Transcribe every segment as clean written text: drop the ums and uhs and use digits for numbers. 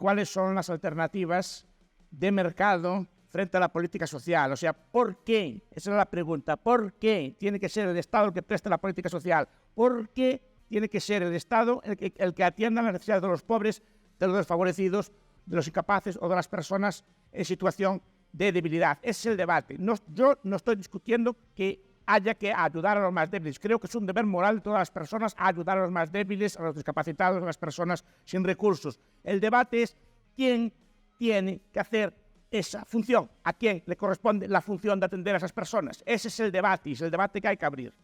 cuáles son las alternativas de mercado frente a la política social. O sea, ¿por qué? Esa es la pregunta. ¿Por qué tiene que ser el Estado el que preste la política social? ¿Por qué tiene que ser el Estado el que atienda las necesidades de los pobres, de los desfavorecidos, de los incapaces o de las personas en situación de debilidad? Ese es el debate. Yo no estoy discutiendo que haya que ayudar a los más débiles. Creo que es un deber moral de todas las personas ayudar a los más débiles, a los discapacitados, a las personas sin recursos. El debate es quién tiene que hacer esa función, a quién le corresponde la función de atender a esas personas. Ese es el debate, y es el debate que hay que abrir.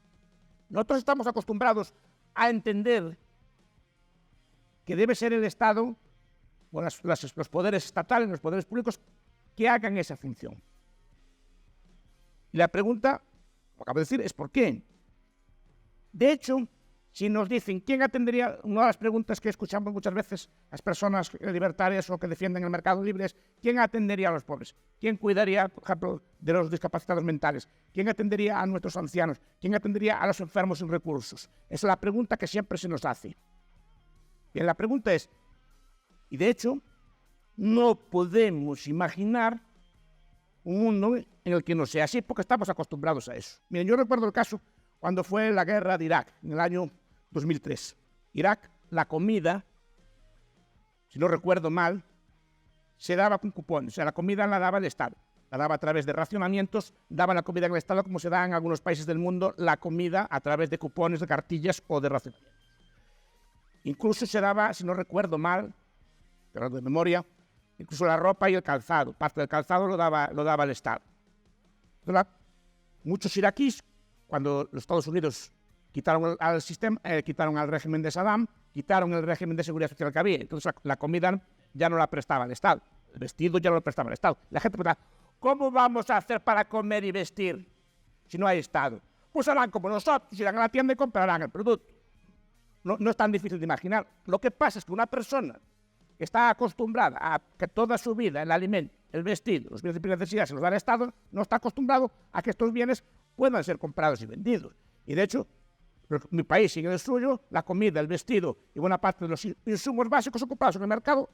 Nosotros estamos acostumbrados a entender que debe ser el Estado o los poderes estatales, los poderes públicos, que hagan esa función. Y la pregunta, como acabo de decir, es ¿por qué? De hecho, si nos dicen quién atendería, una de las preguntas que escuchamos muchas veces las personas libertarias o que defienden el mercado libre es ¿quién atendería a los pobres? ¿Quién cuidaría, por ejemplo, de los discapacitados mentales? ¿Quién atendería a nuestros ancianos? ¿Quién atendería a los enfermos sin recursos? Esa es la pregunta que siempre se nos hace. Bien, la pregunta es, y de hecho, no podemos imaginar un mundo en el que no sea así, porque estamos acostumbrados a eso. Miren, yo recuerdo el caso cuando fue la guerra de Irak, en el año 2003. Irak, la comida, si no recuerdo mal, se daba con cupones. O sea, la comida la daba el Estado. La daba a través de racionamientos, daban la comida en el Estado como se da en algunos países del mundo la comida a través de cupones, de cartillas o de racionamientos. Incluso se daba, si no recuerdo mal, pero de memoria, incluso la ropa y el calzado. Parte del calzado lo daba el Estado. Entonces, muchos iraquíes, cuando los Estados Unidos quitaron al sistema, quitaron al régimen de Saddam, quitaron el régimen de seguridad social que había. Entonces la comida ya no la prestaba el Estado. El vestido ya no lo prestaba el Estado. La gente pregunta, ¿cómo vamos a hacer para comer y vestir si no hay Estado? Pues harán como nosotros, irán a la tienda y comprarán el producto. No es tan difícil de imaginar. Lo que pasa es que una persona que está acostumbrada a que toda su vida el alimento, el vestido, los bienes de primera necesidad se los da el Estado, no está acostumbrado a que estos bienes puedan ser comprados y vendidos. Y de hecho, mi país sigue el suyo, la comida, el vestido y buena parte de los insumos básicos son comprados en el mercado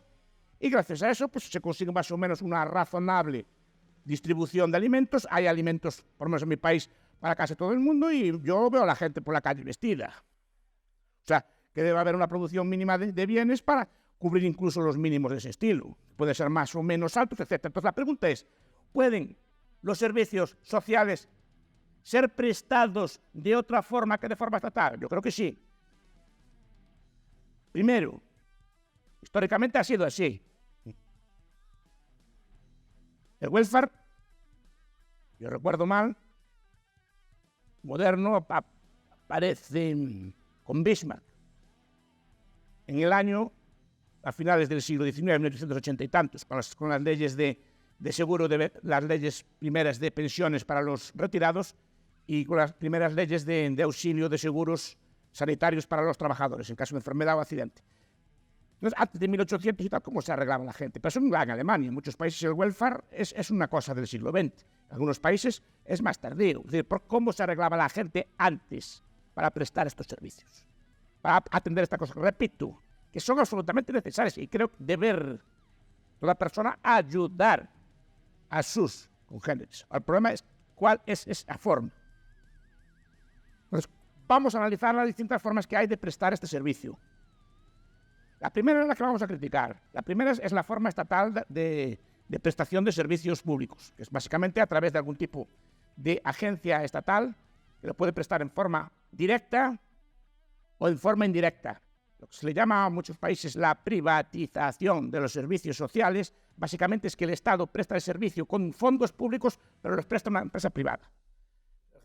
y gracias a eso pues, se consigue más o menos una razonable distribución de alimentos. Hay alimentos, por lo menos en mi país, para casi todo el mundo y yo veo a la gente por la calle vestida. O sea, que debe haber una producción mínima de bienes para cubrir incluso los mínimos de ese estilo. Puede ser más o menos altos, etc. Entonces la pregunta es, ¿pueden los servicios sociales ser prestados de otra forma que de forma estatal? Yo creo que sí. Primero, históricamente ha sido así. El welfare, yo recuerdo mal, moderno, aparece con Bismarck en el año, a finales del siglo XIX, 1880 y tantos, con las leyes de seguro, las leyes primeras de pensiones para los retirados y con las primeras leyes de auxilio de seguros sanitarios para los trabajadores, en caso de enfermedad o accidente. Entonces, antes de 1800 y tal, ¿cómo se arreglaba la gente? Pero eso en Alemania, en muchos países el welfare es una cosa del siglo XX. En algunos países es más tardío. Es decir, ¿cómo se arreglaba la gente antes para prestar estos servicios? Para atender esta cosa. Repito, que son absolutamente necesarias y creo que deber toda persona ayudar a sus congéneres. El problema es cuál es esa forma. Entonces, vamos a analizar las distintas formas que hay de prestar este servicio. La primera es la que vamos a criticar. La primera es la forma estatal de prestación de servicios públicos, que es básicamente a través de algún tipo de agencia estatal que lo puede prestar en forma directa o en forma indirecta. Lo que se le llama a muchos países la privatización de los servicios sociales, básicamente es que el Estado presta el servicio con fondos públicos, pero los presta a una empresa privada.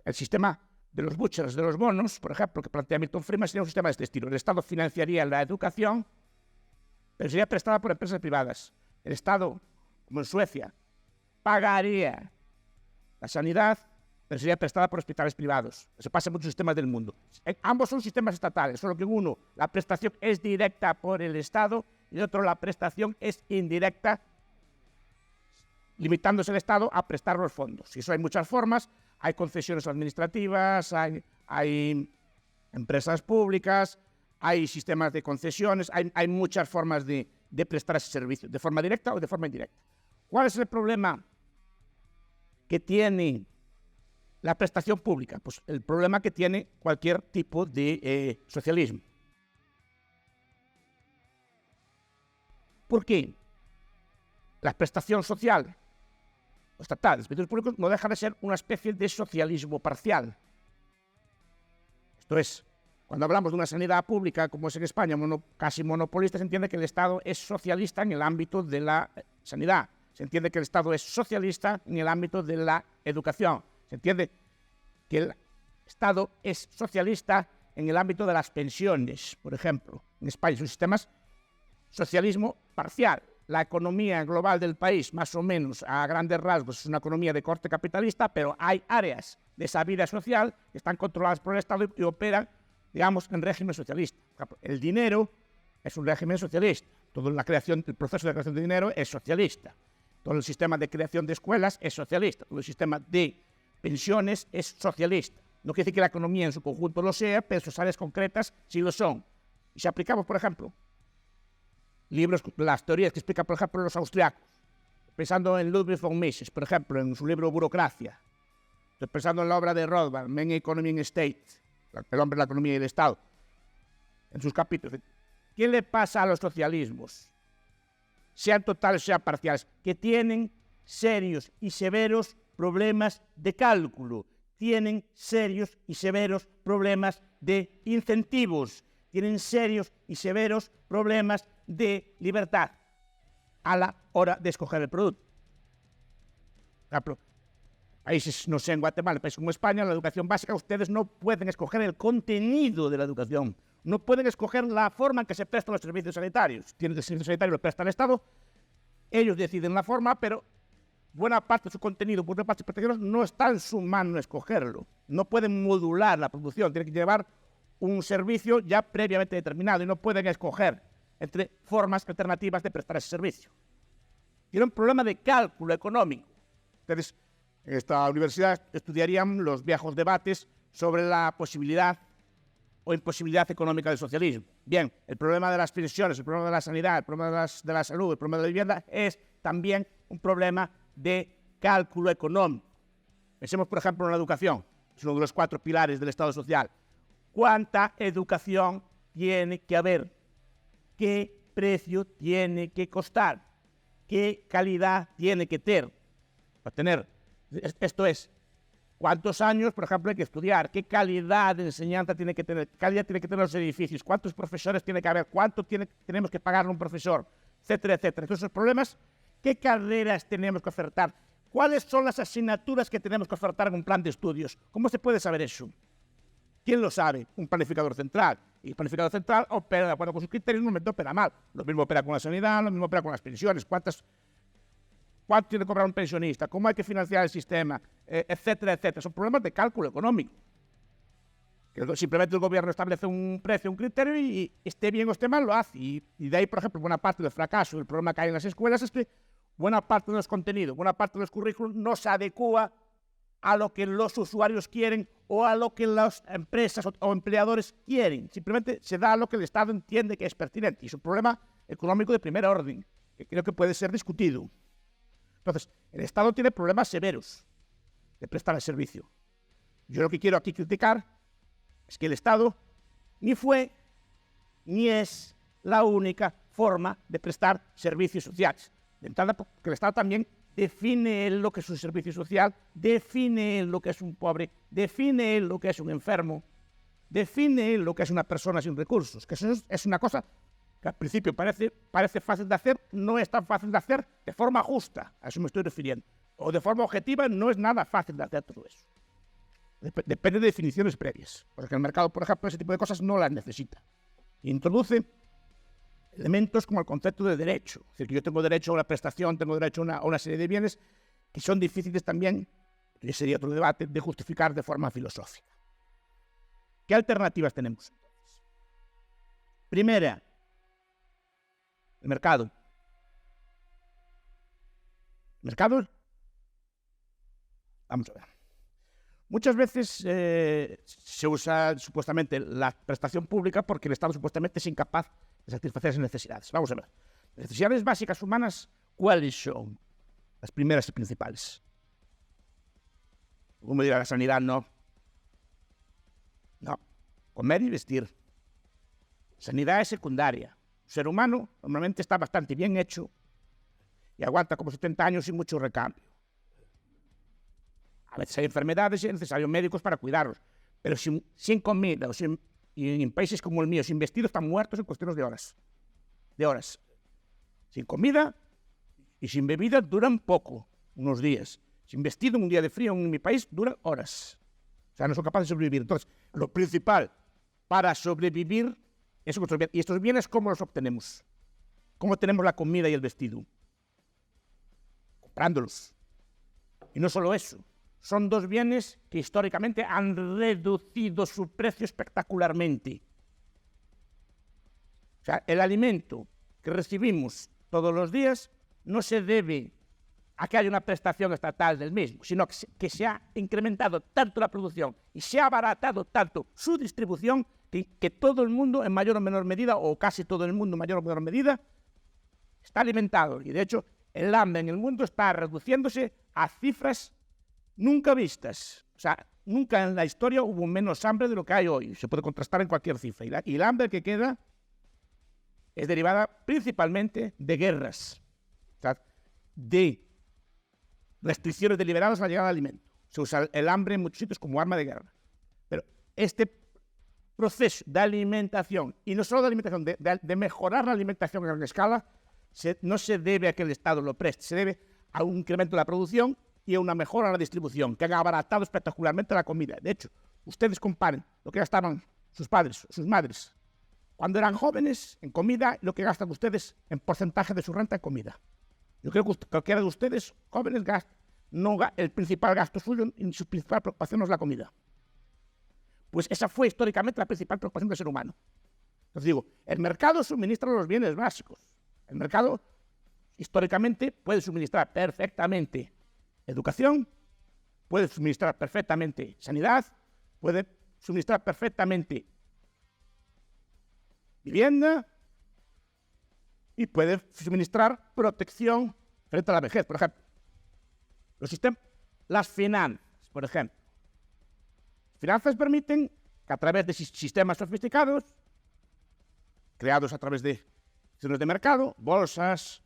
El sistema de los vouchers, de los bonos, por ejemplo, que plantea Milton Friedman, sería un sistema de este estilo. El Estado financiaría la educación, pero sería prestada por empresas privadas. El Estado, como en Suecia, pagaría la sanidad, pero sería prestada por hospitales privados. Eso pasa en muchos sistemas del mundo. Ambos son sistemas estatales, solo que en uno la prestación es directa por el Estado y en otro la prestación es indirecta, limitándose el Estado a prestar los fondos. Y eso hay muchas formas. Hay concesiones administrativas, hay empresas públicas, hay sistemas de concesiones, hay muchas formas de de prestar ese servicio, de forma directa o de forma indirecta. ¿Cuál es el problema que tiene la prestación pública? Pues el problema que tiene cualquier tipo de socialismo. ¿Por qué? La prestación social o estatal de servicios públicos no deja de ser una especie de socialismo parcial. Esto es, cuando hablamos de una sanidad pública, como es en España, casi monopolista, se entiende que el Estado es socialista en el ámbito de la sanidad. Se entiende que el Estado es socialista en el ámbito de la educación. Se entiende que el Estado es socialista en el ámbito de las pensiones, por ejemplo. En España son sistemas socialismo parcial. La economía global del país, más o menos a grandes rasgos, es una economía de corte capitalista, pero hay áreas de esa vida social que están controladas por el Estado y operan, digamos, en régimen socialista. Por ejemplo, el dinero es un régimen socialista. El proceso de creación de dinero es socialista. Todo el sistema de creación de escuelas es socialista. Todo el sistema de pensiones es socialista. No quiere decir que la economía en su conjunto lo sea, pero sus áreas concretas sí lo son. Y si aplicamos, por ejemplo, las teorías que explican, por ejemplo, los austriacos, pensando en Ludwig von Mises, por ejemplo, en su libro Burocracia, pensando en la obra de Rothbard, Men, Economy and State, el hombre, la economía y el Estado, en sus capítulos. ¿Qué le pasa a los socialismos, sean totales o sean parciales? Que tienen serios y severos problemas de cálculo, tienen serios y severos problemas de incentivos, tienen serios y severos problemas de libertad a la hora de escoger el producto. Por ejemplo, países, no sé, en Guatemala, países como España, la educación básica, ustedes no pueden escoger el contenido de la educación, no pueden escoger la forma en que se prestan los servicios sanitarios. Tienen el servicio sanitario, lo presta el Estado, ellos deciden la forma, pero buena parte de su contenido, buena parte de sus prestaciones, no está en su mano escogerlo. No pueden modular la producción, tienen que llevar un servicio ya previamente determinado y no pueden escoger entre formas alternativas de prestar ese servicio. Tiene un problema de cálculo económico. Ustedes en esta universidad estudiarían los viejos debates sobre la posibilidad o imposibilidad económica del socialismo. Bien, el problema de las pensiones, el problema de la sanidad, el problema de la salud, el problema de la vivienda es también un problema de cálculo económico. Pensemos, por ejemplo, en la educación. Es uno de los 4 pilares del Estado social. ¿Cuánta educación tiene que haber? ¿Qué precio tiene que costar? ¿Qué calidad tiene que tener? Esto es, ¿cuántos años, por ejemplo, hay que estudiar? ¿Qué calidad de enseñanza tiene que tener? ¿Qué calidad tiene que tener los edificios? ¿Cuántos profesores tiene que haber? ¿Cuánto tenemos que pagarle a un profesor? Etcétera, etcétera. Entonces, los problemas, ¿qué carreras tenemos que ofertar? ¿Cuáles son las asignaturas que tenemos que ofertar en un plan de estudios? ¿Cómo se puede saber eso? ¿Quién lo sabe? Un planificador central. Y el planificador central opera de acuerdo con sus criterios, normalmente opera mal. Lo mismo opera con la sanidad, lo mismo opera con las pensiones. ¿Cuánto tiene que cobrar un pensionista? ¿Cómo hay que financiar el sistema? Etcétera, etcétera. Son problemas de cálculo económico. Que simplemente el gobierno establece un precio, un criterio y esté bien o esté mal, lo hace. Y de ahí, por ejemplo, buena parte del fracaso, el problema que hay en las escuelas es que buena parte de los contenidos, buena parte de los currículos no se adecúa a lo que los usuarios quieren o a lo que las empresas o empleadores quieren. Simplemente se da lo que el Estado entiende que es pertinente. Y es un problema económico de primer orden, que creo que puede ser discutido. Entonces, el Estado tiene problemas severos de prestar el servicio. Yo lo que quiero aquí criticar es que el Estado ni fue ni es la única forma de prestar servicios sociales. De entrada, porque el Estado también define lo que es un servicio social, define lo que es un pobre, define lo que es un enfermo, define lo que es una persona sin recursos, que eso es una cosa que al principio parece fácil de hacer, no es tan fácil de hacer de forma justa, a eso me estoy refiriendo, o de forma objetiva no es nada fácil de hacer todo eso. Depende de definiciones previas, porque el mercado, por ejemplo, ese tipo de cosas no las necesita. Introduce elementos como el concepto de derecho. Es decir, que yo tengo derecho a una prestación, tengo derecho a una serie de bienes que son difíciles también, y sería otro debate, de justificar de forma filosófica. ¿Qué alternativas tenemos entonces? Primera, el mercado. ¿El mercado? Vamos a ver. Muchas veces se usa supuestamente la prestación pública porque el Estado supuestamente es incapaz de satisfacer esas necesidades. Vamos a ver. Necesidades básicas humanas, ¿cuáles son? Las primeras y principales. Uno dirá, la sanidad no. No, comer y vestir. Sanidad es secundaria. El ser humano normalmente está bastante bien hecho y aguanta como 70 años sin mucho recambio. A veces hay enfermedades y es necesario médicos para cuidarlos, pero sin comida y en países como el mío, sin vestido, están muertos en cuestiones de horas. De horas. Sin comida y sin bebida duran poco, unos días. Sin vestido, en un día de frío en mi país, duran horas. O sea, no son capaces de sobrevivir. Entonces, lo principal para sobrevivir es nuestros bienes. ¿Y estos bienes cómo los obtenemos? ¿Cómo tenemos la comida y el vestido? Comprándolos. Y no solo eso. Son dos bienes que históricamente han reducido su precio espectacularmente. O sea, el alimento que recibimos todos los días no se debe a que haya una prestación estatal del mismo, sino que se ha incrementado tanto la producción y se ha abaratado tanto su distribución que todo el mundo en mayor o menor medida, o casi todo el mundo en mayor o menor medida, está alimentado. Y de hecho, el hambre en el mundo está reduciéndose a cifras nunca vistas. O sea, nunca en la historia hubo menos hambre de lo que hay hoy. Se puede contrastar en cualquier cifra. Y el hambre que queda es derivada principalmente de guerras, o sea, de restricciones deliberadas a la llegada de alimento. Se usa el hambre en muchos sitios como arma de guerra. Pero este proceso de alimentación, y no solo de alimentación, de mejorar la alimentación en gran escala, no se debe a que el Estado lo preste, se debe a un incremento de la producción y a una mejora en la distribución, que han abaratado espectacularmente la comida. De hecho, ustedes comparen lo que gastaban sus padres, sus madres, cuando eran jóvenes en comida, lo que gastan ustedes en porcentaje de su renta en comida. Yo creo que cualquiera de ustedes, jóvenes, el principal gasto suyo y su principal preocupación no es la comida. Pues esa fue históricamente la principal preocupación del ser humano. Entonces digo, el mercado suministra los bienes básicos. El mercado históricamente puede suministrar perfectamente educación, puede suministrar perfectamente sanidad, puede suministrar perfectamente vivienda y puede suministrar protección frente a la vejez. Por ejemplo, las finanzas, por ejemplo. Finanzas permiten que a través de sistemas sofisticados, creados a través de acciones de mercado, bolsas,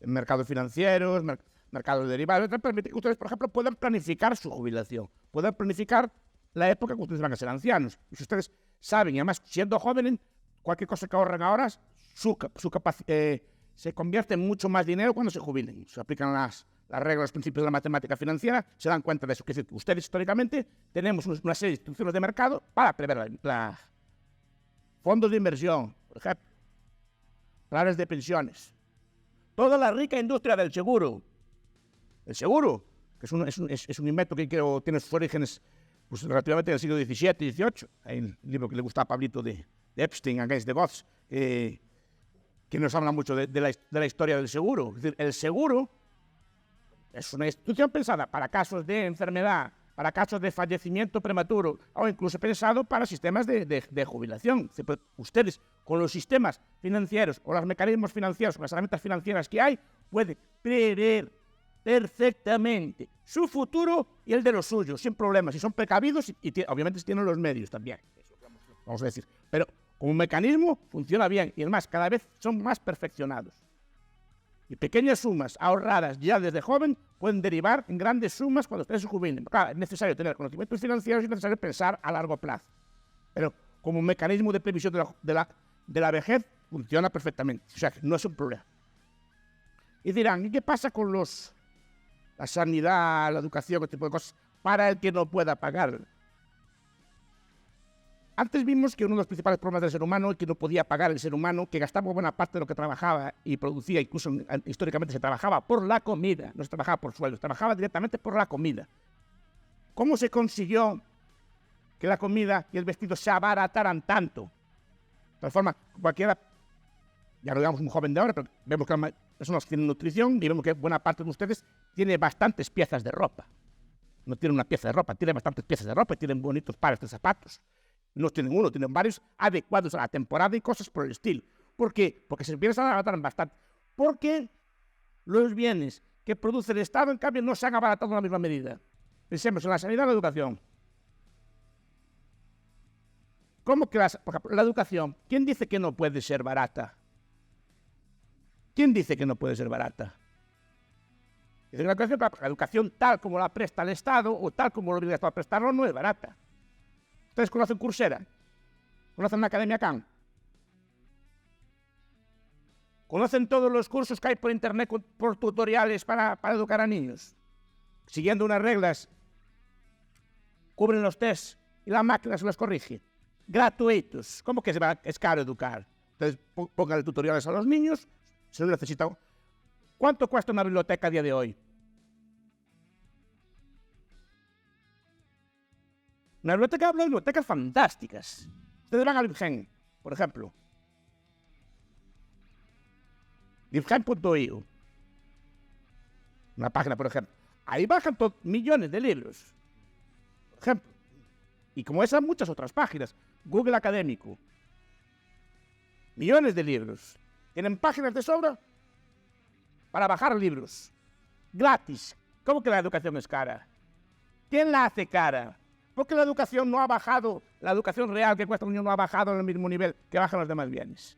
mercados financieros, mercados de derivados, permiten que ustedes, por ejemplo, puedan planificar su jubilación, puedan planificar la época que ustedes van a ser ancianos. Y si ustedes saben, y además siendo jóvenes, cualquier cosa que ahorren ahora, se convierte en mucho más dinero cuando se jubilen. Se aplican las reglas, los principios de la matemática financiera, se dan cuenta de eso. Es decir, ustedes históricamente tenemos una serie de instituciones de mercado para prever fondos de inversión, por ejemplo, planes de pensiones. Toda la rica industria del seguro. El seguro, que es un invento que tiene sus orígenes pues, relativamente del siglo XVII y XVIII. Hay un libro que le gusta a Pablito de Epstein, Against the Gods, que nos habla mucho de la historia del seguro. Es decir, el seguro es una institución pensada para casos de enfermedad, para casos de fallecimiento prematuro, o incluso pensado para sistemas de jubilación. Ustedes, con los sistemas financieros o los mecanismos financieros, con las herramientas financieras que hay, pueden prever perfectamente su futuro y el de los suyos, sin problemas. Si son precavidos y obviamente si tienen los medios también. Eso vamos a decir. Pero como mecanismo funciona bien y además cada vez son más perfeccionados. Y pequeñas sumas ahorradas ya desde joven pueden derivar en grandes sumas cuando ustedes se jubilen. Claro, es necesario tener conocimientos financieros y es necesario pensar a largo plazo. Pero como mecanismo de previsión de la vejez funciona perfectamente. O sea, no es un problema. Y dirán, ¿y qué pasa con la sanidad, la educación, este tipo de cosas, para el que no pueda pagar? Antes vimos que uno de los principales problemas del ser humano es que no podía pagar el ser humano, que gastaba buena parte de lo que trabajaba y producía, incluso históricamente se trabajaba por la comida, no se trabajaba por sueldo, se trabajaba directamente por la comida. ¿Cómo se consiguió que la comida y el vestido se abarataran tanto? De tal forma, cualquiera, ya no digamos un joven de ahora, pero vemos que las personas que tienen nutrición y vemos que buena parte de ustedes tiene bastantes piezas de ropa. No tienen una pieza de ropa, tienen bastantes piezas de ropa y tienen bonitos pares de zapatos. No tienen uno, tienen varios adecuados a la temporada y cosas por el estilo. ¿Por qué? Porque se empiezan a abaratar bastante. Porque los bienes que produce el Estado, en cambio, no se han abaratado en la misma medida. Pensemos en la sanidad y la educación. ¿Cómo que la educación? ¿Quién dice que no puede ser barata? ¿Quién dice que no puede ser barata? Dice que la educación tal como la presta el Estado o tal como lo obliga el Estado a prestarlo no es barata. ¿Ustedes conocen Coursera? ¿Conocen la Academia Khan? ¿Conocen todos los cursos que hay por internet por tutoriales para educar a niños? Siguiendo unas reglas, cubren los tests y la máquina se los corrige. Gratuitos. ¿Cómo que es caro educar? Entonces, pónganle tutoriales a los niños, se lo necesitan. ¿Cuánto cuesta una biblioteca a día de hoy? Una biblioteca, hablo de bibliotecas fantásticas. Ustedes van al Libgen, por ejemplo. Libgen.io. Una página, por ejemplo. Ahí bajan millones de libros. Por ejemplo. Y como esas, muchas otras páginas. Google Académico. Millones de libros. Tienen páginas de sobra para bajar libros. Gratis. ¿Cómo que la educación es cara? ¿Quién la hace cara? Porque la educación no ha bajado, la educación real que cuesta un niño no ha bajado en el mismo nivel que bajan los demás bienes.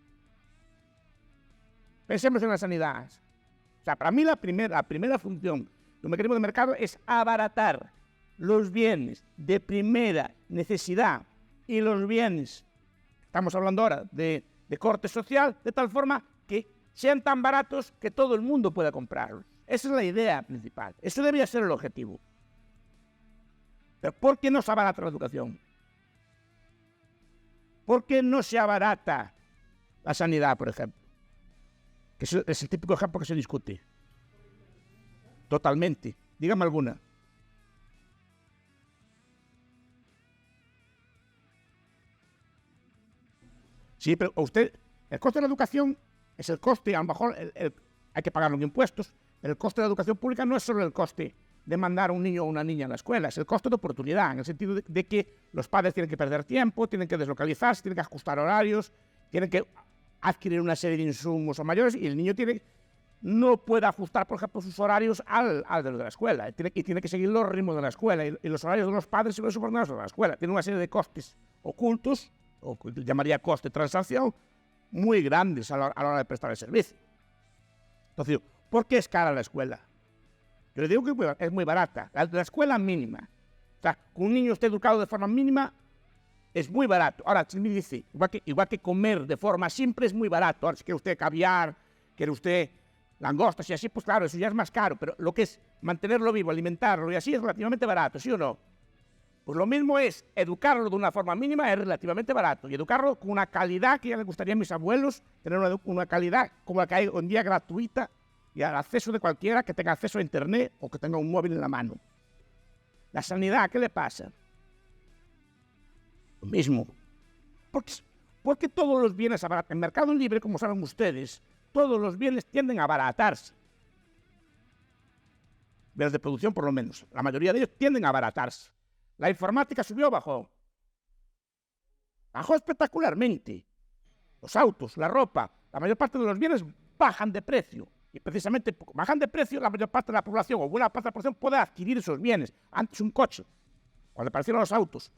Pensemos en la sanidad. O sea, para mí la primera función de un mecanismo de mercado es abaratar los bienes de primera necesidad y los bienes, estamos hablando ahora de corte social, de tal forma que sean tan baratos que todo el mundo pueda comprarlos. Esa es la idea principal. Eso debería ser el objetivo. Pero ¿por qué no se abarata la educación? ¿Por qué no se abarata la sanidad, por ejemplo? Que es el típico ejemplo que se discute. Totalmente. Dígame alguna. Sí, pero usted, el coste de la educación es el coste, a lo mejor hay que pagarlo en impuestos, pero el coste de la educación pública no es solo el coste de mandar a un niño o una niña a la escuela, es el coste de oportunidad, en el sentido de que los padres tienen que perder tiempo, tienen que deslocalizarse, tienen que ajustar horarios, tienen que adquirir una serie de insumos o mayores y el niño no puede ajustar, por ejemplo, sus horarios al de los de la escuela, tiene que seguir los ritmos de la escuela y los horarios de los padres y los subordinados de la escuela. Tiene una serie de costes ocultos, o que llamaría coste de transacción, muy grandes a la hora de prestar el servicio. Entonces, ¿por qué es cara la escuela? Yo le digo que es muy barata. La escuela mínima. O sea, que un niño esté educado de forma mínima es muy barato. Ahora, si me dice, igual que comer de forma simple es muy barato. Ahora, si quiere usted caviar, quiere usted langostas y así, pues claro, eso ya es más caro. Pero lo que es mantenerlo vivo, alimentarlo y así es relativamente barato, ¿sí o no? Pues lo mismo es educarlo de una forma mínima, es relativamente barato. Y educarlo con una calidad que ya le gustaría a mis abuelos, tener una calidad como la que hay hoy en día gratuita y al acceso de cualquiera que tenga acceso a internet o que tenga un móvil en la mano. La sanidad, ¿qué le pasa? Lo mismo. Porque todos los bienes abaratan. En mercado libre, como saben ustedes, todos los bienes tienden a abaratarse. Bienes de producción, por lo menos. La mayoría de ellos tienden a abaratarse. La informática subió o bajó. Bajó espectacularmente. Los autos, la ropa, la mayor parte de los bienes bajan de precio. Y precisamente bajan de precio, la mayor parte de la población o buena parte de la población puede adquirir esos bienes. Antes un coche, cuando aparecieron los autos,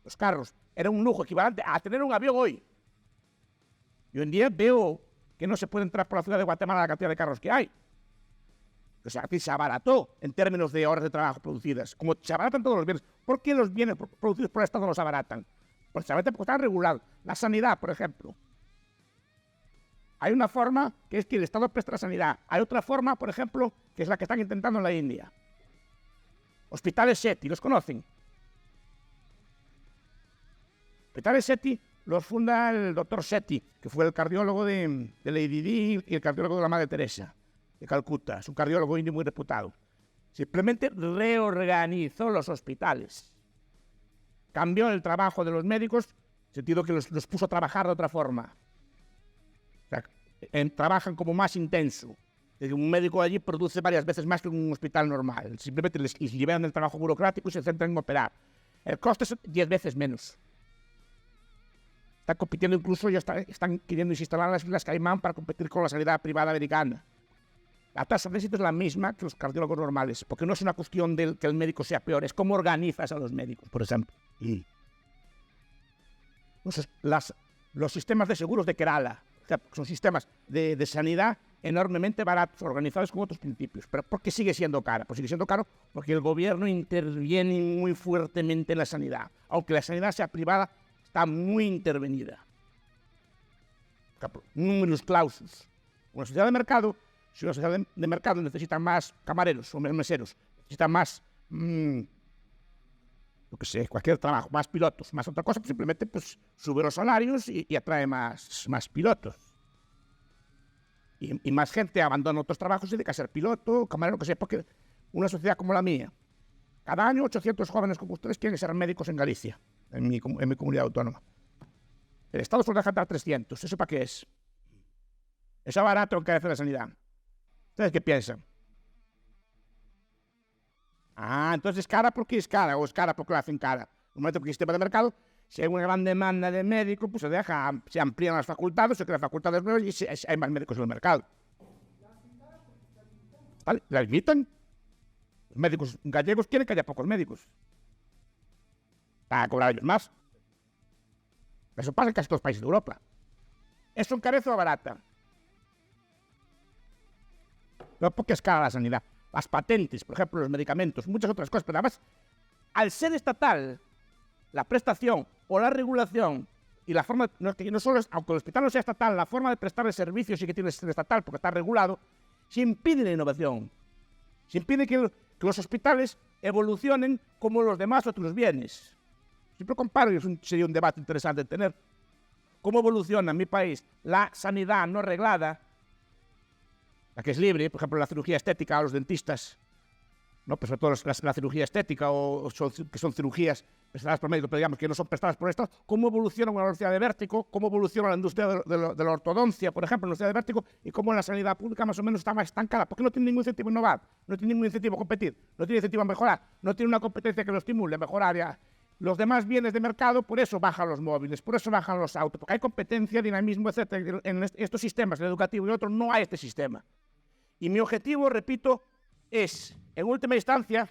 los carros, era un lujo equivalente a tener un avión hoy. Y hoy en día veo que no se puede entrar por la ciudad de Guatemala la cantidad de carros que hay. O sea, aquí se abarató en términos de horas de trabajo producidas. Como se abaratan todos los bienes. ¿Por qué los bienes producidos por el Estado no los abaratan? Precisamente porque están regulados. La sanidad, por ejemplo. Hay una forma que es que el Estado presta la sanidad. Hay otra forma, por ejemplo, que es la que están intentando en la India. Hospitales SETI, ¿los conocen? Hospitales SETI los funda el doctor Sethi, que fue el cardiólogo de Lady Di y el cardiólogo de la Madre Teresa de Calcuta. Es un cardiólogo indio muy reputado. Simplemente reorganizó los hospitales. Cambió el trabajo de los médicos, en el sentido que los puso a trabajar de otra forma. O sea, trabajan como más intenso. Un médico allí produce varias veces más que un hospital normal. Simplemente les liberan del trabajo burocrático y se centran en operar. El coste es 10 veces menos. Están compitiendo, incluso ya están queriendo instalar las Islas Caimán para competir con la sanidad privada americana. La tasa de éxito es la misma que los cardiólogos normales, porque no es una cuestión de que el médico sea peor, es cómo organizas a los médicos, por ejemplo. Entonces, los sistemas de seguros de Kerala, o sea, son sistemas de sanidad enormemente baratos, organizados con otros principios. ¿Pero por qué sigue siendo cara? Pues sigue siendo caro porque el gobierno interviene muy fuertemente en la sanidad. Aunque la sanidad sea privada, está muy intervenida. Por ejemplo, números clausus. Una sociedad de mercado, si una sociedad de mercado necesita más camareros o meseros, necesita más, lo que sé, cualquier trabajo, más pilotos, más otra cosa, pues simplemente pues, sube los salarios y atrae más pilotos. Y más gente abandona otros trabajos y dedica a ser piloto, camarero, lo que sea, porque una sociedad como la mía, cada año 800 jóvenes como ustedes quieren ser médicos en Galicia, en mi comunidad autónoma. El Estado solo deja dar 300. ¿Eso para qué es? Eso es barato encarece la sanidad. ¿Ustedes qué piensan? Entonces es cara porque es cara, o es cara porque la hacen cara. En el momento que el sistema de mercado, si hay una gran demanda de médicos, pues se amplían las facultades, se crean facultades nuevas y hay más médicos en el mercado. ¿Vale? ¿La limitan? Los médicos gallegos quieren que haya pocos médicos para cobrar ellos más. Eso pasa en casi todos los países de Europa. ¿Eso encarece o abarata? No, porque es cara la sanidad. Las patentes, por ejemplo, los medicamentos, muchas otras cosas, pero además, al ser estatal, la prestación o la regulación y la forma, no solo es, aunque el hospital no sea estatal, la forma de prestar el servicio sí que tiene que ser estatal porque está regulado, se impide la innovación. Se impide que los hospitales evolucionen como los demás otros bienes. Siempre comparo, y sería un debate interesante de tener, cómo evoluciona en mi país la sanidad no reglada, la que es libre, por ejemplo, la cirugía estética a los dentistas, ¿no? Pues sobre todo la cirugía estética que son cirugías prestadas por médicos, pero digamos que no son prestadas por Estado. ¿Cómo evoluciona una velocidad de vértigo? ¿Cómo evoluciona la industria de la ortodoncia, por ejemplo, en la velocidad de vértigo? Y cómo en la sanidad pública más o menos está más estancada. Porque no tiene ningún incentivo a innovar, no tiene ningún incentivo a competir, no tiene incentivo a mejorar, no tiene una competencia que lo estimule a mejorar ya. Los demás bienes de mercado, por eso bajan los móviles, por eso bajan los autos, porque hay competencia, dinamismo, etc. En estos sistemas, el educativo y el otro, no hay este sistema. Y mi objetivo, repito, es, en última instancia,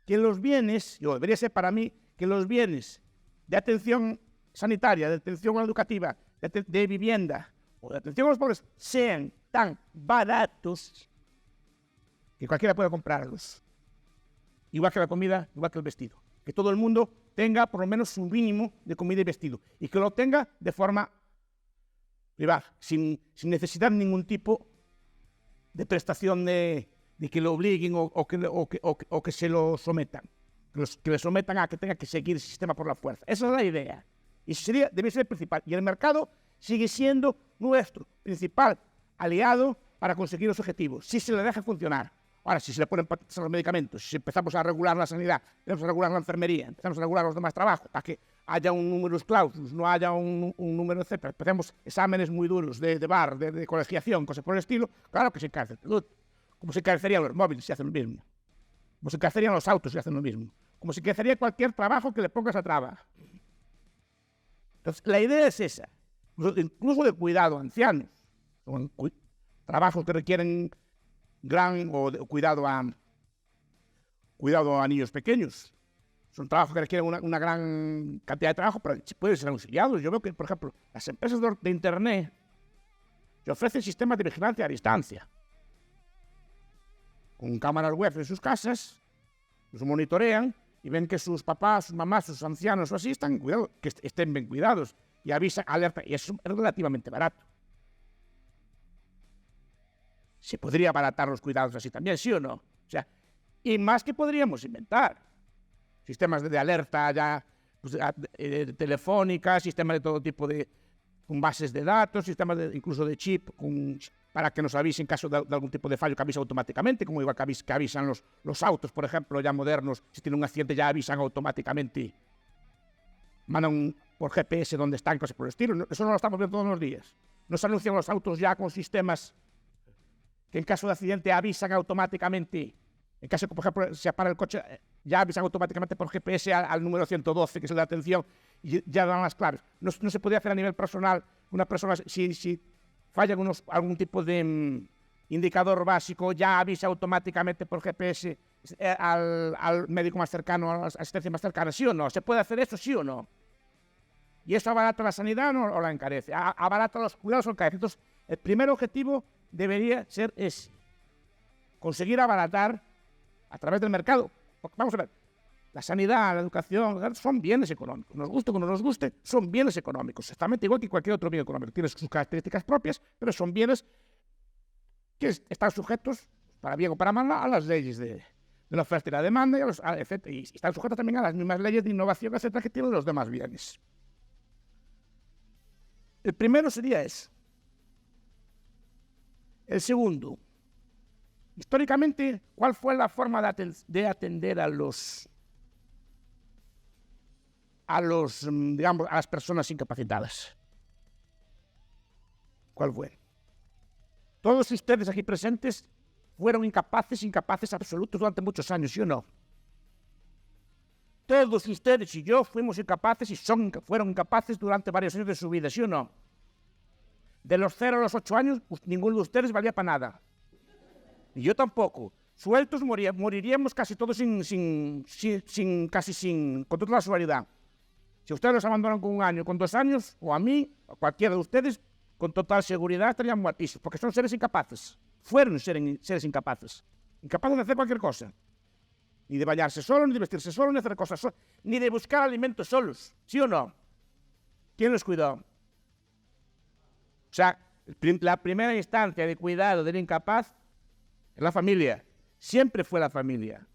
que los bienes, o debería ser para mí, que los bienes de atención sanitaria, de atención educativa, de vivienda o de atención a los pobres sean tan baratos que cualquiera pueda comprarlos. Igual que la comida, igual que el vestido. Que todo el mundo tenga por lo menos su mínimo de comida y vestido. Y que lo tenga de forma privada, sin necesidad de ningún tipo de prestación de que lo obliguen o que se lo sometan. Que le sometan a que tenga que seguir el sistema por la fuerza. Esa es la idea. Y eso debe ser el principal. Y el mercado sigue siendo nuestro principal aliado para conseguir los objetivos, si se le deja funcionar. Ahora, si se le ponen patentes a los medicamentos, si empezamos a regular la sanidad, empezamos a regular la enfermería, empezamos a regular los demás trabajos, para que haya un número clausus, no haya un número, etc. Empecemos exámenes muy duros de bar, de colegiación, cosas por el estilo, claro que se encarece. Como se encarecerían los móviles si hacen lo mismo. Como se encarecerían los autos si hacen lo mismo. Como se encarecería cualquier trabajo que le pongas a traba. Entonces, la idea es esa. Incluso de cuidado a ancianos. Son trabajos que requieren cuidado a niños pequeños. Son trabajos que requieren una gran cantidad de trabajo, pero pueden ser auxiliados. Yo veo que, por ejemplo, las empresas de Internet se ofrecen sistemas de vigilancia a distancia. Con cámaras web en sus casas, los monitorean y ven que sus papás, sus mamás, sus ancianos o así están cuidados, que estén bien cuidados. Y avisan, alerta, y eso es relativamente barato. Se podría abaratar los cuidados así también, ¿sí o no? O sea, y más que podríamos inventar. Sistemas de alerta ya pues, telefónicas, sistemas de todo tipo con bases de datos, sistemas incluso de chip para que nos avise en caso de algún tipo de fallo, que avisa automáticamente, como igual que avisan los autos, por ejemplo, ya modernos, si tienen un accidente ya avisan automáticamente, mandan por GPS dónde están, cosas por el estilo. Eso no lo estamos viendo todos los días. Nos anuncian los autos ya con sistemas que en caso de accidente avisan automáticamente. En caso de que, por ejemplo, se apara el coche, ya avisan automáticamente por GPS al número 112, que es el de atención, y ya dan las claves. No se puede hacer a nivel personal. Una persona, si falla algún tipo de indicador básico, ya avisa automáticamente por GPS al médico más cercano, a la asistencia más cercana, ¿sí o no? ¿Se puede hacer eso, sí o no? ¿Y eso abarata la sanidad o la encarece? ¿Abarata los cuidados o encarece? Entonces, el primer objetivo debería ser conseguir abaratar a través del mercado. Porque, vamos a ver, la sanidad, la educación, son bienes económicos. Nos guste o no nos guste, son bienes económicos. Exactamente igual que cualquier otro bien económico. Tiene sus características propias, pero son bienes que están sujetos, para bien o para mal, a las leyes de la oferta y la demanda, y están sujetos también a las mismas leyes de innovación, etcétera, que tienen los demás bienes. El primero sería ese. El segundo, históricamente, ¿cuál fue la forma de atender a las personas incapacitadas? ¿Cuál fue? Todos ustedes aquí presentes fueron incapaces absolutos durante muchos años, ¿sí o no? Todos ustedes y yo fuimos incapaces y fueron incapaces durante varios años de su vida, ¿sí o no? De los 0 a los 8 años, pues, ninguno de ustedes valía para nada. Y yo tampoco. Sueltos moriríamos casi todos con toda la seguridad. Si ustedes nos abandonan con 1 año, con 2 años, o a mí, o a cualquiera de ustedes, con total seguridad estarían muertísimos, porque son seres incapaces. Fueron seres incapaces. Incapaces de hacer cualquier cosa. Ni de bañarse solos, ni de vestirse solos, ni de hacer cosas solos, ni de buscar alimentos solos. ¿Sí o no? ¿Quién los cuidó? O sea, la primera instancia de cuidado del incapaz es la familia. Siempre fue la familia.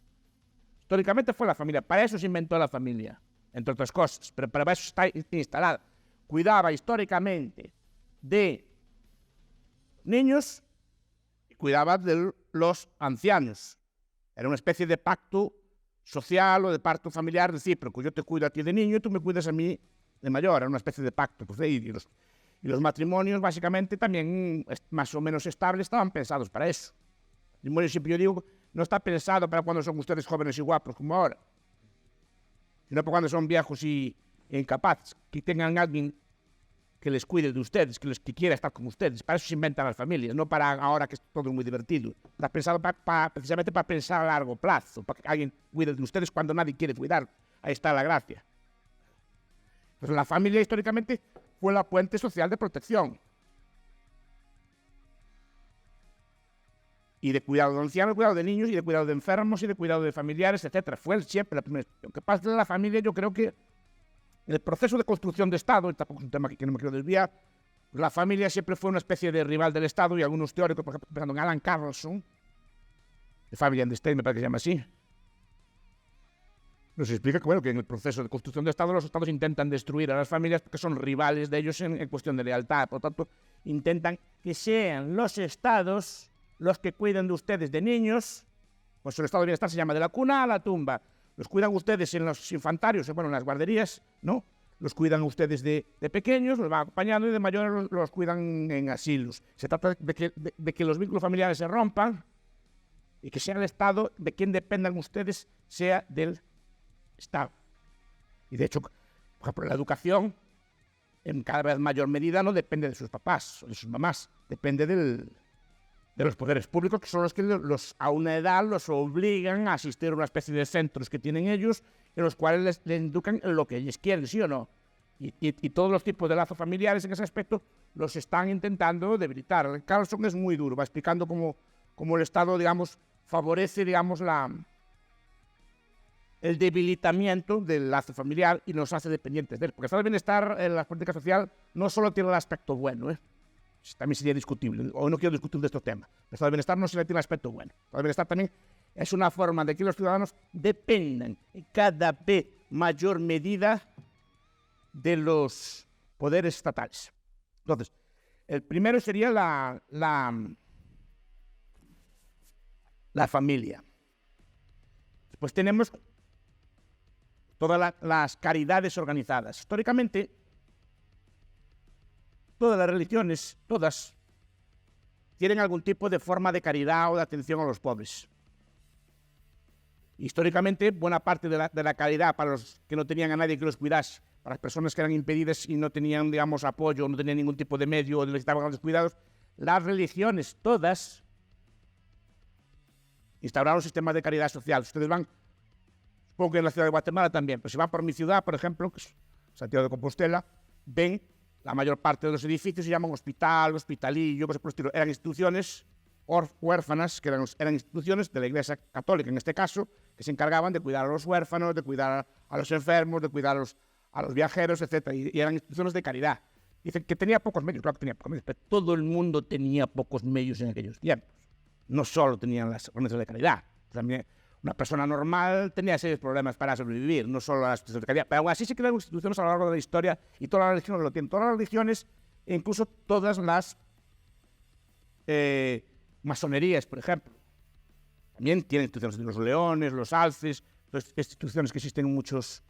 Históricamente fue la familia. Para eso se inventó la familia, entre otras cosas. Pero para eso está instalada. Cuidaba históricamente de niños y cuidaba de los ancianos. Era una especie de pacto social o de pacto familiar recíproco. Yo te cuido a ti de niño y tú me cuidas a mí de mayor. Era una especie de pacto. Pues, y los matrimonios, básicamente, también más o menos estables, estaban pensados para eso. El matrimonio, siempre yo digo, no está pensado para cuando son ustedes jóvenes y guapos como ahora, sino para cuando son viejos y incapaces, que tengan alguien que les cuide de ustedes, que quiera estar con ustedes. Para eso se inventan las familias, no para ahora que es todo muy divertido. Está pensado precisamente para pensar a largo plazo, para que alguien cuide de ustedes cuando nadie quiere cuidar. Ahí está la gracia. Pues la familia históricamente fue la puente social de protección y de cuidado de ancianos, de cuidado de niños y de cuidado de enfermos y de cuidado de familiares, etcétera. Fue siempre la primera. Lo que pasa en la familia, yo creo que el proceso de construcción de Estado, y tampoco es un tema que no me quiero desviar, la familia siempre fue una especie de rival del Estado, y algunos teóricos, por ejemplo, pensando en Alan Carlson, de Family and the State, me parece que se llama así, nos explica que, bueno, que en el proceso de construcción de Estado los Estados intentan destruir a las familias porque son rivales de ellos en cuestión de lealtad. Por lo tanto, intentan que sean los Estados los que cuiden de ustedes de niños. Pues el estado de bienestar se llama de la cuna a la tumba. Los cuidan ustedes en los infantarios, bueno, en las guarderías, ¿no? Los cuidan ustedes de pequeños, los van acompañando, y de mayores los cuidan en asilos. Se trata de que los vínculos familiares se rompan y que sea el Estado de quien dependan ustedes, sea del Estado. Y de hecho, por ejemplo, la educación en cada vez mayor medida no depende de sus papás o de sus mamás, depende de los poderes públicos, que son los que a una edad los obligan a asistir a una especie de centros que tienen ellos, en los cuales les educan en lo que ellos quieren, ¿sí o no? Y todos los tipos de lazos familiares en ese aspecto los están intentando debilitar. Carlson es muy duro, va explicando cómo el Estado, digamos, favorece, digamos, el debilitamiento del lazo familiar y nos hace dependientes de él. Porque el estado de bienestar en la política social no solo tiene el aspecto bueno, también sería discutible. Hoy no quiero discutir de estos temas. El estado de bienestar no solo tiene el aspecto bueno. El estado de bienestar también es una forma de que los ciudadanos dependan en cada vez mayor medida de los poderes estatales. Entonces, el primero sería la familia. Después tenemos todas las caridades organizadas. Históricamente, todas las religiones, todas, tienen algún tipo de forma de caridad o de atención a los pobres. Históricamente, buena parte de la caridad para los que no tenían a nadie que los cuidase, para las personas que eran impedidas y no tenían, digamos, apoyo, no tenían ningún tipo de medio o necesitaban grandes cuidados, las religiones todas instauraron sistemas de caridad social. Ustedes van, supongo que en la ciudad de Guatemala también, pero si van por mi ciudad, por ejemplo, que es Santiago de Compostela, ven la mayor parte de los edificios se llaman hospital, hospitalillo, cosas por el estilo. Eran instituciones huérfanas, que eran instituciones de la Iglesia Católica, en este caso, que se encargaban de cuidar a los huérfanos, de cuidar a los enfermos, de cuidar a los viajeros, etc. Y eran instituciones de caridad. Dicen que tenía pocos medios, claro que tenía pocos medios, pero todo el mundo tenía pocos medios en aquellos tiempos. No solo tenían las organizaciones de caridad, también una persona normal tenía serios problemas para sobrevivir, no solo las instituciones de caridad. Pero aún así se crearon instituciones a lo largo de la historia y todas las religiones lo tienen. Todas las religiones, e incluso todas las masonerías, por ejemplo, también tienen instituciones de los leones, los alces, instituciones que existen en muchos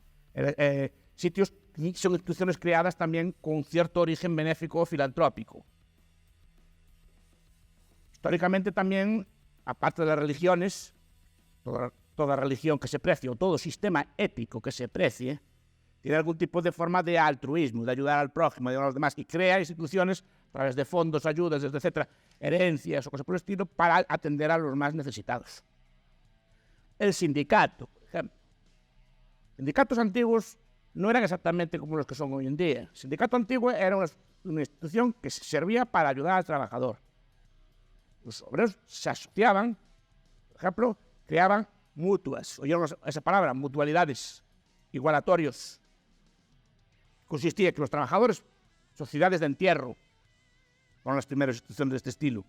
sitios, y son instituciones creadas también con cierto origen benéfico o filantrópico. Históricamente también, aparte de las religiones, toda religión que se precie o todo sistema ético que se precie tiene algún tipo de forma de altruismo, de ayudar al prójimo, de ayudar a los demás, y crea instituciones a través de fondos, ayudas, etcétera, herencias o cosas por el estilo, para atender a los más necesitados. El sindicato, por ejemplo. Sindicatos antiguos no eran exactamente como los que son hoy en día. El sindicato antiguo era una institución que servía para ayudar al trabajador. Los obreros se asociaban, por ejemplo, creaban mutuas, oyeron esa palabra, mutualidades, igualatorios. Consistía en que los trabajadores, sociedades de entierro, fueron las primeras instituciones de este estilo.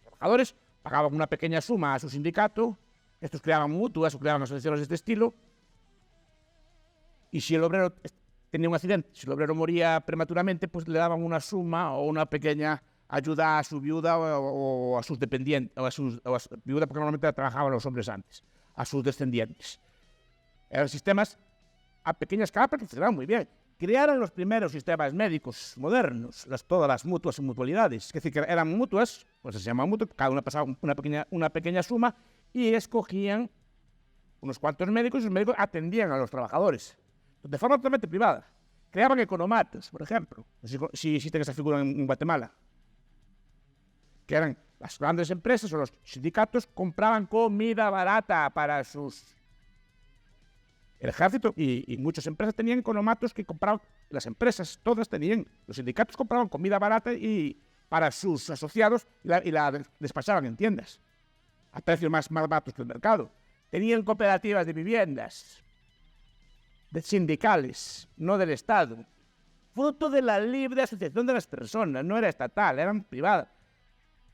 Los trabajadores pagaban una pequeña suma a su sindicato, estos creaban mutuas o creaban asociaciones de este estilo, y si el obrero tenía un accidente, si el obrero moría prematuramente, pues le daban una suma o una pequeña ayuda a su viuda o a sus dependientes, o a su viuda, porque normalmente trabajaban los hombres antes, a sus descendientes. Eran sistemas a pequeña escala, pero funcionaban muy bien. Crearon los primeros sistemas médicos modernos, todas las mutuas y mutualidades. Es decir, que eran mutuas, pues se llamaban mutuas, cada una pasaba una pequeña suma y escogían unos cuantos médicos y los médicos atendían a los trabajadores de forma totalmente privada. Creaban economatos, por ejemplo, si existen esas figuras en Guatemala, que eran las grandes empresas o los sindicatos compraban comida barata para el ejército y muchas empresas tenían economatos que compraban, las empresas todas tenían, los sindicatos compraban comida barata y para sus asociados y la despachaban en tiendas a precios más baratos que el mercado. Tenían cooperativas de viviendas, sindicales, no del Estado, fruto de la libre asociación de las personas, no era estatal, eran privadas.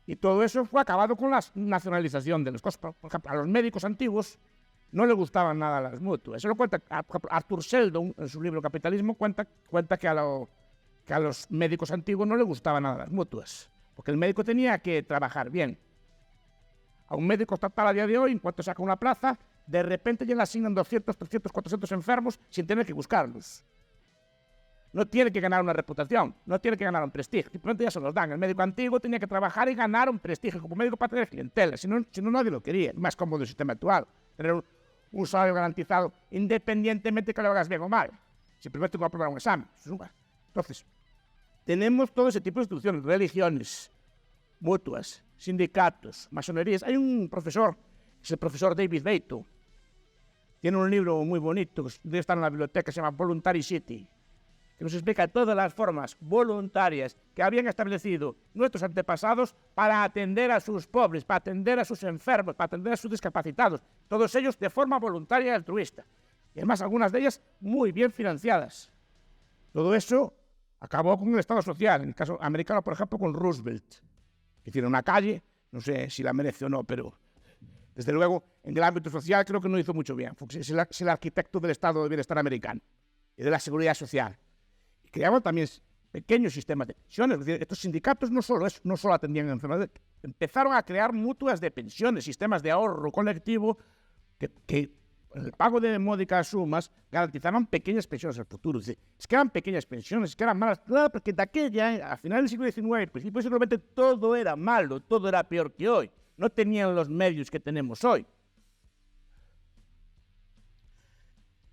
Y todo eso fue acabado con la nacionalización de las cosas. Por ejemplo, a los médicos antiguos no les gustaban nada las mutuas. Eso lo cuenta Arthur Sheldon en su libro Capitalismo, cuenta que a los médicos antiguos no les gustaban nada las mutuas, porque el médico tenía que trabajar bien. A un médico estatal a día de hoy, en cuanto saca una plaza, de repente ya le asignan 200, 300, 400 enfermos sin tener que buscarlos. No tiene que ganar una reputación, no tiene que ganar un prestigio, simplemente ya se los dan. El médico antiguo tenía que trabajar y ganar un prestigio como médico para tener clientela, si no nadie lo quería. Más cómodo el sistema actual, tener un salario garantizado independientemente que lo hagas bien o mal. Simplemente tengo que aprobar un examen. Entonces, tenemos todo ese tipo de instituciones, religiones, mutuas, sindicatos, masonerías. Hay un profesor, es el profesor David Beito, tiene un libro muy bonito, debe estar en la biblioteca, se llama Voluntary City, que nos explica todas las formas voluntarias que habían establecido nuestros antepasados para atender a sus pobres, para atender a sus enfermos, para atender a sus discapacitados, todos ellos de forma voluntaria y altruista. Y además algunas de ellas muy bien financiadas. Todo eso acabó con el Estado social, en el caso americano, por ejemplo, con Roosevelt, que tiene una calle, no sé si la merece o no, pero desde luego en el ámbito social creo que no hizo mucho bien, porque es el arquitecto del Estado de Bienestar americano y de la seguridad social. Creaban también pequeños sistemas de pensiones. Es decir, estos sindicatos no solo atendían enfermedades, empezaron a crear mutuas de pensiones, sistemas de ahorro colectivo que el pago de módicas sumas garantizaban pequeñas pensiones al futuro. Es decir, es que eran pequeñas pensiones, es que eran malas. Claro, porque de aquella, a finales del siglo XIX, principios del siglo XX, todo era malo, todo era peor que hoy. No tenían los medios que tenemos hoy.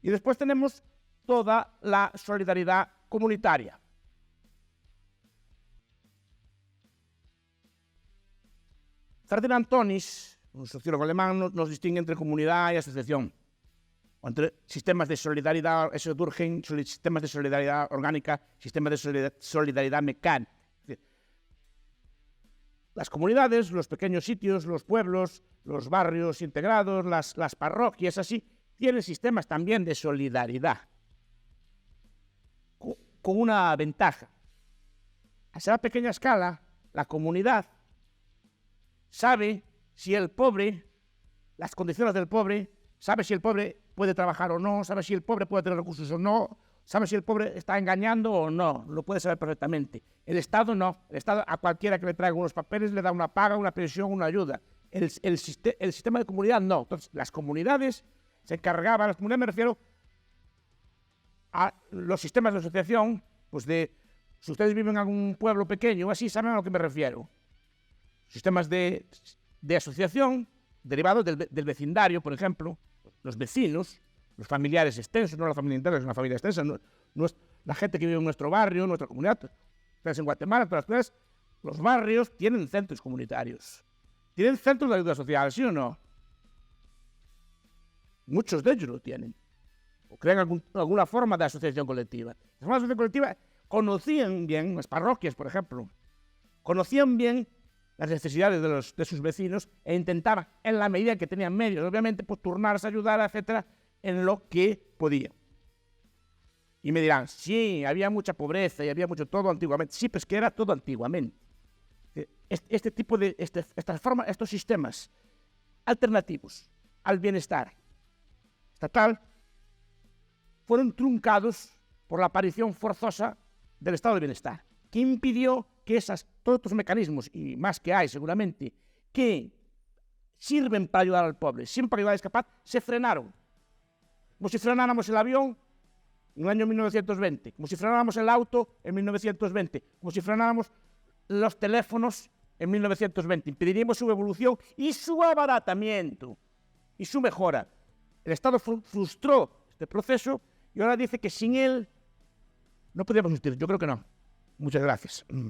Y después tenemos toda la solidaridad comunitaria. Ferdinand Tönnies, un sociólogo alemán, nos distingue entre comunidad y asociación, o entre sistemas de solidaridad, eso Durkheim, sistemas de solidaridad orgánica, sistemas de solidaridad mecánica. Las comunidades, los pequeños sitios, los pueblos, los barrios integrados, las parroquias, así, tienen sistemas también de solidaridad, con una ventaja. A esa pequeña escala, la comunidad sabe si el pobre, las condiciones del pobre, sabe si el pobre puede trabajar o no, sabe si el pobre puede tener recursos o no, sabe si el pobre está engañando o no, lo puede saber perfectamente. El Estado no, el Estado a cualquiera que le traiga unos papeles le da una paga, una pensión, una ayuda. El sistema de comunidad no. Entonces, las comunidades se encargaban, las comunidades me refiero a los sistemas de asociación, pues si ustedes viven en algún pueblo pequeño o así, saben a lo que me refiero. Sistemas de asociación derivados del vecindario, por ejemplo, los vecinos, los familiares extensos, no la familia entera, es una familia extensa, la gente que vive en nuestro barrio, en nuestra comunidad. Ustedes en Guatemala, todas las cosas, los barrios tienen centros comunitarios, tienen centros de ayuda social, ¿sí o no? Muchos de ellos lo tienen, o crean alguna forma de asociación colectiva. Las formas de asociación colectiva conocían bien, las parroquias, por ejemplo, conocían bien las necesidades de sus vecinos e intentaban, en la medida que tenían medios, obviamente, pues turnarse, ayudar, etcétera, en lo que podían. Y me dirán, sí, había mucha pobreza y había mucho todo antiguamente. Sí, pues que era todo antiguamente. Este tipo de, estas formas, estos sistemas alternativos al bienestar estatal fueron truncados por la aparición forzosa del estado de bienestar, que impidió que todos estos mecanismos, y más que hay seguramente, que sirven para ayudar al pobre, sirven para ayudar al escapar, se frenaron. Como si frenáramos el avión en el año 1920, como si frenáramos el auto en 1920, como si frenáramos los teléfonos en 1920. Impediríamos su evolución y su abaratamiento y su mejora. El Estado frustró este proceso y ahora dice que sin él no podríamos existir. Yo creo que no. Muchas gracias.